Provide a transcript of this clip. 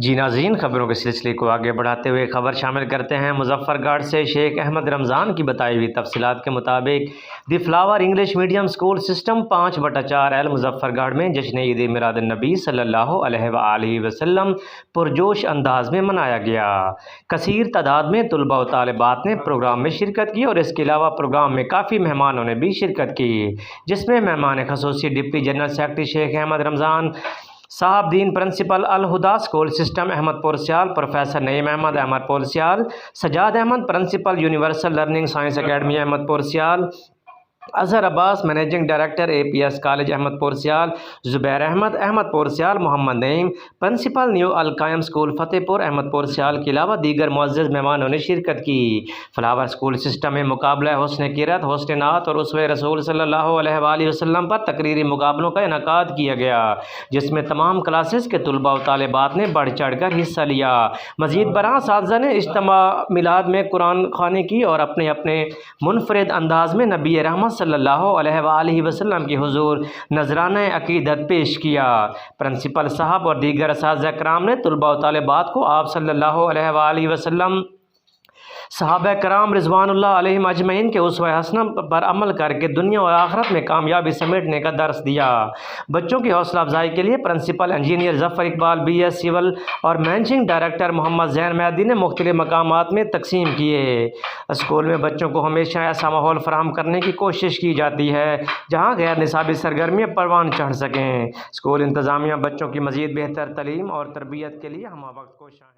جی ناظرین، خبروں کے سلسلے کو آگے بڑھاتے ہوئے خبر شامل کرتے ہیں مظفر گڑھ سے۔ شیخ احمد رمضان کی بتائی ہوئی تفصیلات کے مطابق the flower English medium school system 5/4 ایل مظفر گڑھ میں جشن عید میلاد النبی صلی اللہ علیہ وآلہ وسلم پرجوش انداز میں منایا گیا۔ کثیر تعداد میں طلباء و طالبات نے پروگرام میں شرکت کی اور اس کے علاوہ پروگرام میں کافی مہمانوں نے بھی شرکت کی، جس میں مہمان خصوصی ڈپٹی جنرل سیکرٹری شیخ Ahmad Ramzan Sahib Din, principal Alhuda school system Ahmadpur Sial, professor Naeem Ahmad Ahmadpur Sial, Sajjad Ahmad principal universal learning science academy Ahmadpur Sial, Azhar Abbas managing director APS college Ahmadpur Sial, Zubair Ahmad Ahmadpur Sial, Muhammad Naeem principal new Alqaim school Fatehpur Ahmadpur سیال کے علاوہ دیگر معزز مہمانوں نے شرکت کی۔ فلاور اسکول سسٹم میں مقابلہ حسن قرأت، حسن نعت اور اسوہ رسول صلی اللہ علیہ وآلہ وسلم پر تقریری مقابلوں کا انعقاد کیا گیا، جس میں تمام کلاسز کے طلباء و طالبات نے بڑھ چڑھ کر حصہ لیا۔ مزید برآں اساتذہ نے اجتماع میلاد میں قرآن خوانی کی اور اپنے اپنے منفرد انداز میں نبی رحمت صلی اللہ علیہ وآلہ وسلم کے حضور نذرانہ عقیدت پیش کیا۔ پرنسپل صاحب اور دیگر اساتذہ کرام نے طلباء و طالبات کو آپ صلی اللہ علیہ وآلہ وسلم، صحابہ کرام رضوان اللہ علیہم اجمعین کے اسوہ حسنہ پر عمل کر کے دنیا اور آخرت میں کامیابی سمیٹنے کا درس دیا۔ بچوں کی حوصلہ افزائی کے لیے پرنسپل انجینئر ظفر اقبال BS سول اور مینیجنگ ڈائریکٹر محمد زین مہدی نے مختلف مقامات میں تقسیم کیے۔ اسکول میں بچوں کو ہمیشہ ایسا ماحول فراہم کرنے کی کوشش کی جاتی ہے جہاں غیر نصابی سرگرمیاں پروان چڑھ سکیں۔ اسکول انتظامیہ بچوں کی مزید بہتر تعلیم اور تربیت کے لیے ہمہ وقت کوشاں ہے۔